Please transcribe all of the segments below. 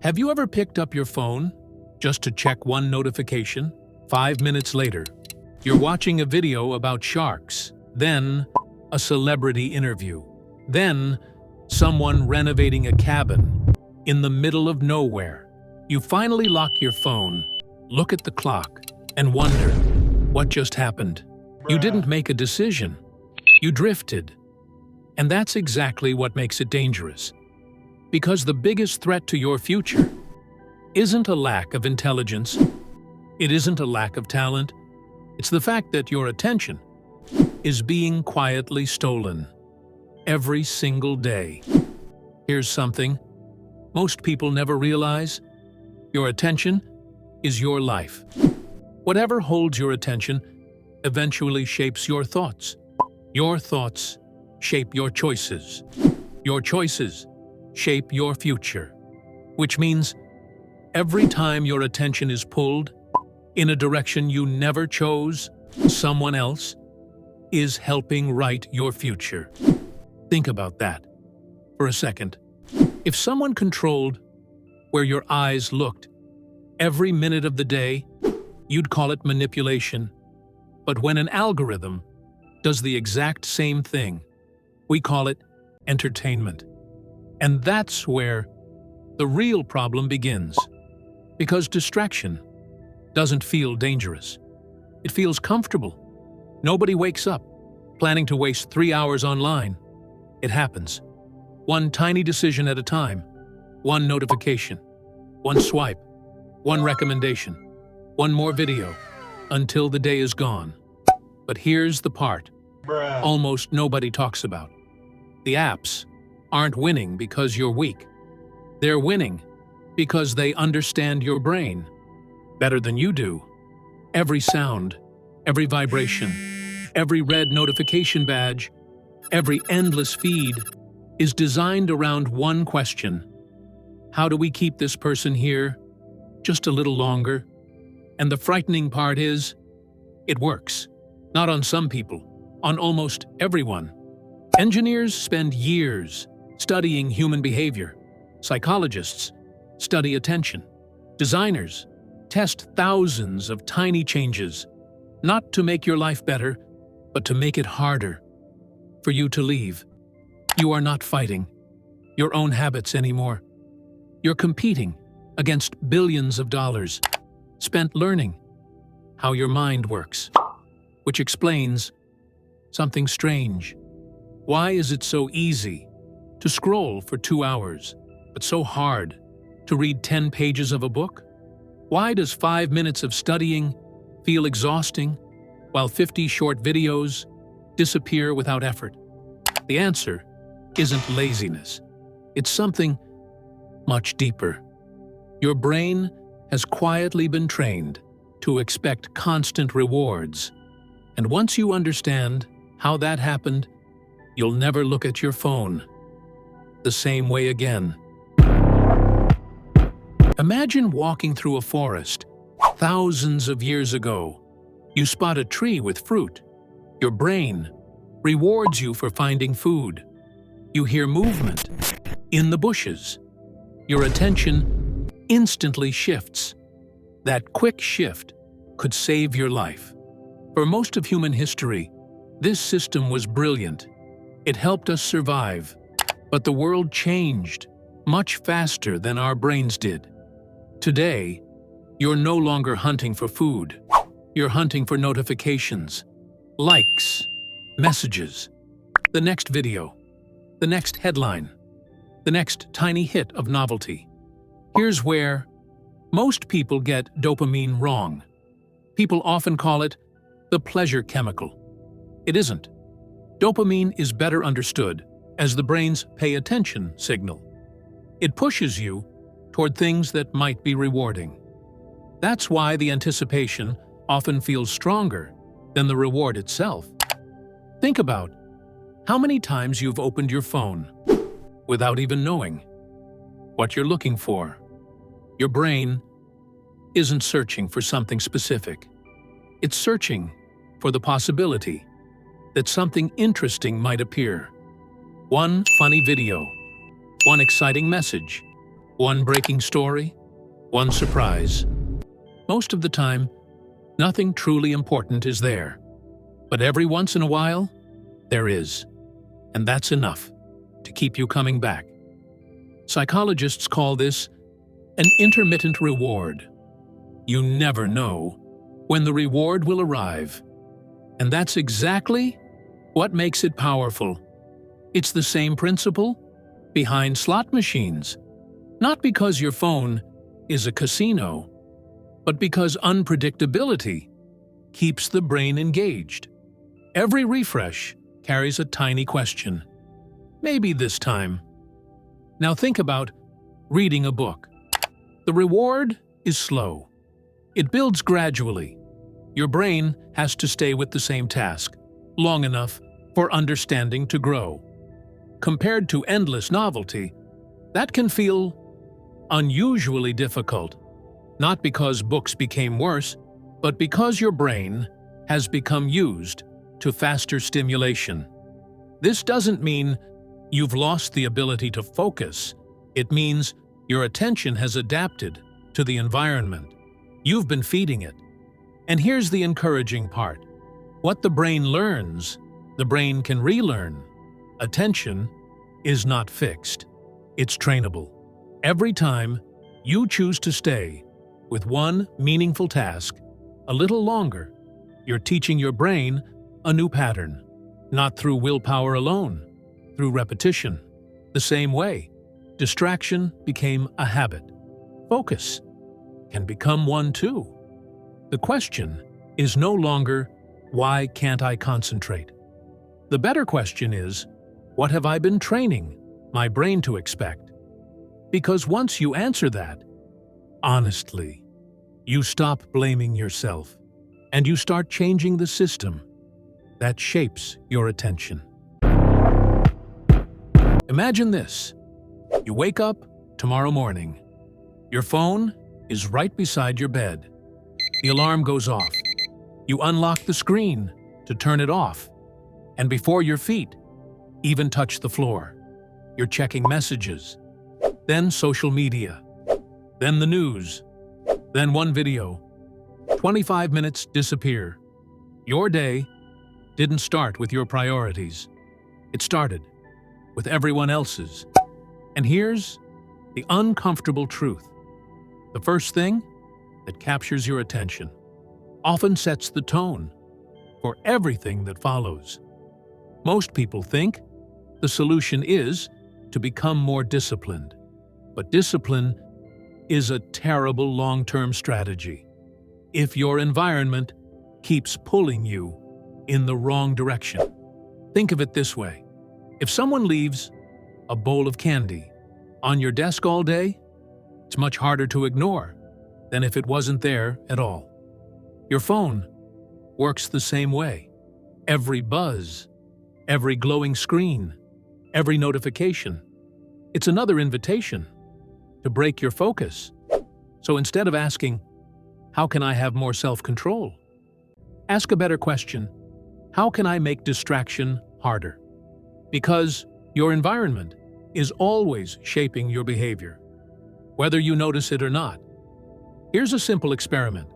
Have you ever picked up your phone just to check one notification? 5 minutes later, you're watching a video about sharks, then a celebrity interview, then someone renovating a cabin in the middle of nowhere. You finally lock your phone, look at the clock, and wonder what just happened. You didn't make a decision. You drifted. And that's exactly what makes it dangerous. Because the biggest threat to your future isn't a lack of intelligence. It isn't a lack of talent. It's the fact that your attention is being quietly stolen every single day. Here's something most people never realize. Your attention is your life. Whatever holds your attention eventually shapes your thoughts. Your thoughts shape your choices. Your choices shape your future. Which means every time your attention is pulled in a direction you never chose, someone else is helping write your future. Think about that for a second. If someone controlled where your eyes looked every minute of the day, you'd call it manipulation. But when an algorithm does the exact same thing, we call it entertainment. And that's where the real problem begins. Because distraction doesn't feel dangerous. It feels comfortable. Nobody wakes up planning to waste 3 hours online. It happens. One tiny decision at a time. One notification. One swipe. One recommendation. One more video. Until the day is gone. But here's the part almost nobody talks about. The apps aren't winning because you're weak. They're winning because they understand your brain better than you do. Every sound, every vibration, every red notification badge, every endless feed is designed around one question. How do we keep this person here just a little longer? And the frightening part is, it works. Not on some people, on almost everyone. Engineers spend years studying human behavior. Psychologists study attention. Designers test thousands of tiny changes, not to make your life better, but to make it harder for you to leave. You are not fighting your own habits anymore. You're competing against billions of dollars spent learning how your mind works, which explains something strange. Why is it so easy to scroll for 2 hours, but so hard to read 10 pages of a book? Why does 5 minutes of studying feel exhausting, while 50 short videos disappear without effort? The answer isn't laziness. It's something much deeper. Your brain has quietly been trained to expect constant rewards. And once you understand how that happened, you'll never look at your phone the same way again. Imagine walking through a forest thousands of years ago. You spot a tree with fruit. Your brain rewards you for finding food. You hear movement in the bushes. Your attention instantly shifts. That quick shift could save your life. For most of human history, this system was brilliant. It helped us survive. But the world changed much faster than our brains did. Today, you're no longer hunting for food. You're hunting for notifications, likes, messages, the next video, the next headline, the next tiny hit of novelty. Here's where most people get dopamine wrong. People often call it the pleasure chemical. It isn't. Dopamine is better understood as the brain's pay attention signal. It pushes you toward things that might be rewarding. That's why the anticipation often feels stronger than the reward itself. Think about how many times you've opened your phone without even knowing what you're looking for. Your brain isn't searching for something specific. It's searching for the possibility that something interesting might appear. One funny video, one exciting message, One breaking story, one surprise. Most of the time, nothing truly important is there. But every once in a while, there is. And that's enough to keep you coming back. Psychologists call this an intermittent reward. You never know when the reward will arrive. And that's exactly what makes it powerful. It's the same principle behind slot machines. Not because your phone is a casino, but because unpredictability keeps the brain engaged. Every refresh carries a tiny question. Maybe this time. Now think about reading a book. The reward is slow. It builds gradually. Your brain has to stay with the same task long enough for understanding to grow. Compared to endless novelty, that can feel unusually difficult, not because books became worse, but because your brain has become used to faster stimulation. This doesn't mean you've lost the ability to focus. It means your attention has adapted to the environment. You've been feeding it. And here's the encouraging part. What the brain learns, the brain can relearn. Attention is not fixed. It's trainable. Every time you choose to stay with one meaningful task a little longer, you're teaching your brain a new pattern, not through willpower alone, through repetition. The same way, distraction became a habit. Focus can become one too. The question is no longer, why can't I concentrate? The better question is, what have I been training my brain to expect? Because once you answer that, honestly, you stop blaming yourself and you start changing the system that shapes your attention. Imagine this. You wake up tomorrow morning. Your phone is right beside your bed. The alarm goes off. You unlock the screen to turn it off. And before your feet even touch the floor, you're checking messages, then social media, then the news, then one video. 25 minutes disappear. Your day didn't start with your priorities. It started with everyone else's. And here's the uncomfortable truth. The first thing that captures your attention often sets the tone for everything that follows. Most people think the solution is to become more disciplined. But discipline is a terrible long-term strategy if your environment keeps pulling you in the wrong direction. Think of it this way. If someone leaves a bowl of candy on your desk all day, it's much harder to ignore than if it wasn't there at all. Your phone works the same way. Every buzz, every glowing screen, every notification, it's another invitation to break your focus. So instead of asking, how can I have more self-control? Ask a better question. How can I make distraction harder? Because your environment is always shaping your behavior, whether you notice it or not. Here's a simple experiment.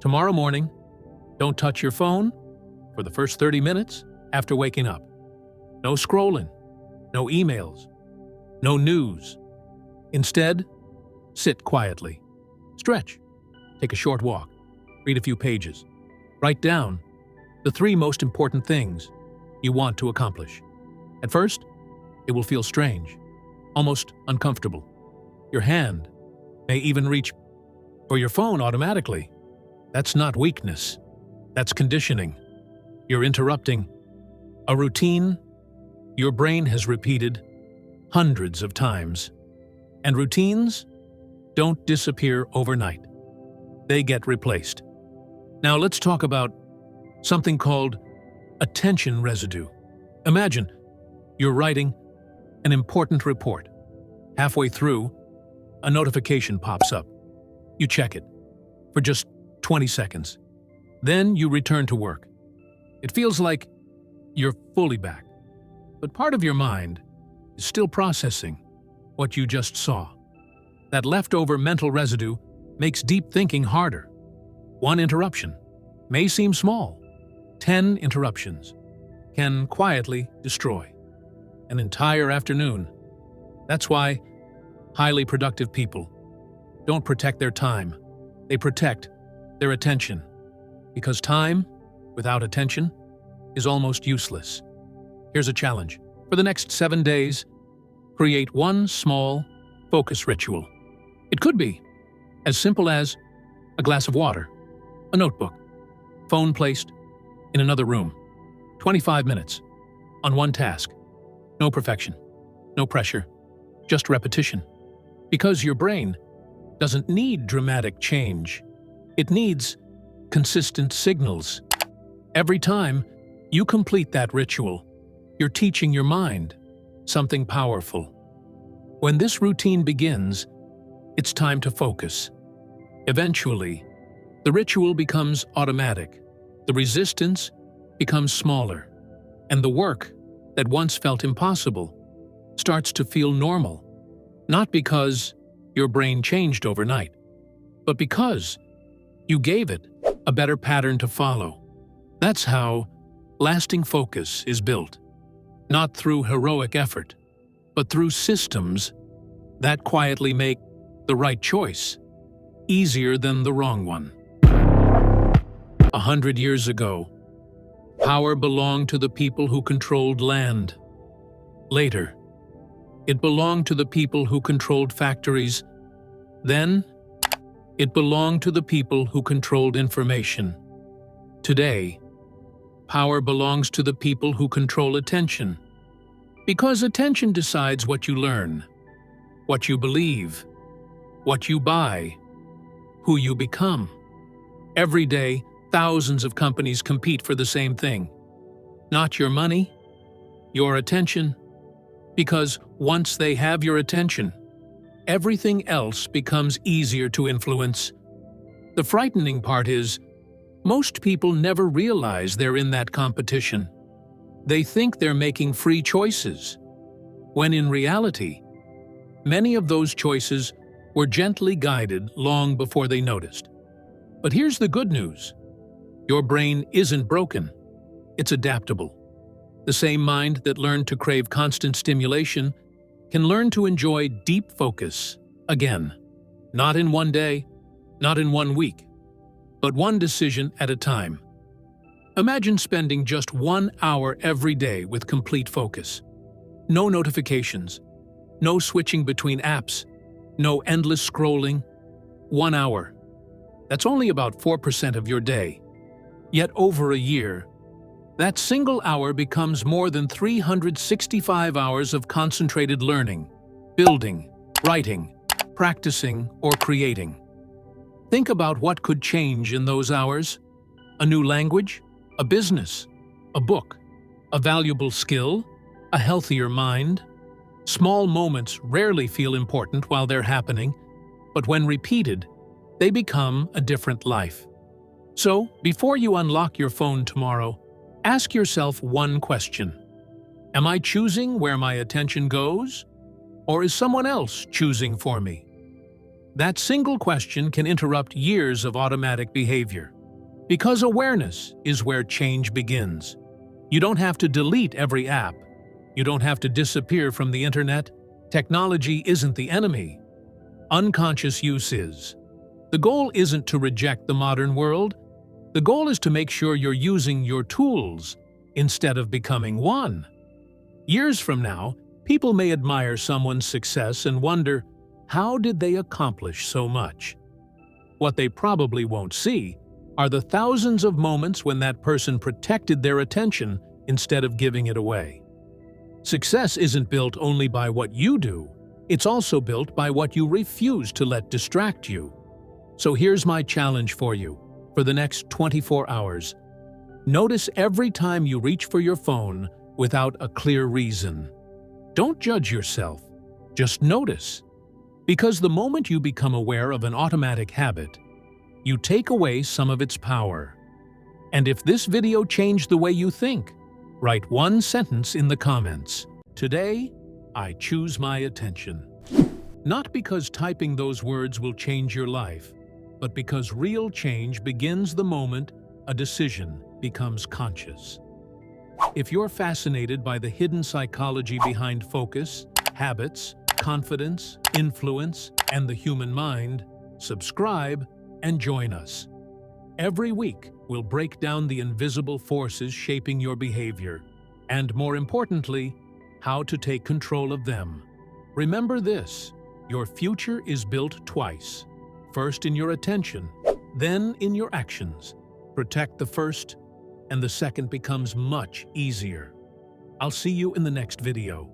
Tomorrow morning, don't touch your phone for the first 30 minutes after waking up. No scrolling, no emails, no news. Instead, sit quietly, stretch, take a short walk, read a few pages. Write down the 3 most important things you want to accomplish. At first, it will feel strange, almost uncomfortable. Your hand may even reach for your phone automatically. That's not weakness. That's conditioning. You're interrupting a routine your brain has repeated hundreds of times. And routines don't disappear overnight. They get replaced. Now let's talk about something called attention residue. Imagine you're writing an important report. Halfway through, a notification pops up. You check it for just 20 seconds. Then you return to work. It feels like you're fully back. But part of your mind is still processing what you just saw. That leftover mental residue makes deep thinking harder. One interruption may seem small. 10 interruptions can quietly destroy an entire afternoon. That's why highly productive people don't protect their time. They protect their attention. Because time without attention is almost useless. Here's a challenge. For the next 7 days, create one small focus ritual. It could be as simple as a glass of water, a notebook, phone placed in another room, 25 minutes on one task. No perfection, no pressure, just repetition. Because your brain doesn't need dramatic change. It needs consistent signals. Every time you complete that ritual, you're teaching your mind something powerful. When this routine begins, it's time to focus. Eventually, the ritual becomes automatic, the resistance becomes smaller, and the work that once felt impossible starts to feel normal. Not because your brain changed overnight, but because you gave it a better pattern to follow. That's how lasting focus is built. Not through heroic effort, but through systems that quietly make the right choice easier than the wrong one. 100 years ago, power belonged to the people who controlled land. Later, it belonged to the people who controlled factories. Then, it belonged to the people who controlled information. Today, power belongs to the people who control attention. Because attention decides what you learn, what you believe, what you buy, who you become. Every day, thousands of companies compete for the same thing. Not your money, your attention. Because once they have your attention, everything else becomes easier to influence. The frightening part is, most people never realize they're in that competition. They think they're making free choices, when in reality, many of those choices were gently guided long before they noticed. But here's the good news. Your brain isn't broken. It's adaptable. The same mind that learned to crave constant stimulation can learn to enjoy deep focus again. Not in one day, not in 1 week, but one decision at a time. Imagine spending just 1 hour every day with complete focus. No notifications, no switching between apps, no endless scrolling. 1 hour. That's only about 4% of your day. Yet over a year, that single hour becomes more than 365 hours of concentrated learning, building, writing, practicing, or creating. Think about what could change in those hours. A new language, a business, a book, a valuable skill, a healthier mind. Small moments rarely feel important while they're happening, but when repeated, they become a different life. So, before you unlock your phone tomorrow, ask yourself one question. Am I choosing where my attention goes? Or is someone else choosing for me? That single question can interrupt years of automatic behavior. Because awareness is where change begins. You don't have to delete every app. You don't have to disappear from the internet. Technology isn't the enemy. Unconscious use is. The goal isn't to reject the modern world. The goal is to make sure you're using your tools instead of becoming one. Years from now, people may admire someone's success and wonder, how did they accomplish so much? What they probably won't see are the thousands of moments when that person protected their attention instead of giving it away. Success isn't built only by what you do, it's also built by what you refuse to let distract you. So here's my challenge for you. For the next 24 hours, notice every time you reach for your phone without a clear reason. Don't judge yourself, just notice. Because the moment you become aware of an automatic habit, you take away some of its power. And if this video changed the way you think, write one sentence in the comments. Today, I choose my attention. Not because typing those words will change your life, but because real change begins the moment a decision becomes conscious. If you're fascinated by the hidden psychology behind focus, habits, confidence, influence, and the human mind, subscribe and join us. Every week, we'll break down the invisible forces shaping your behavior, and more importantly, how to take control of them. Remember this: your future is built twice. First in your attention, then in your actions. Protect the first, and the second becomes much easier. I'll see you in the next video.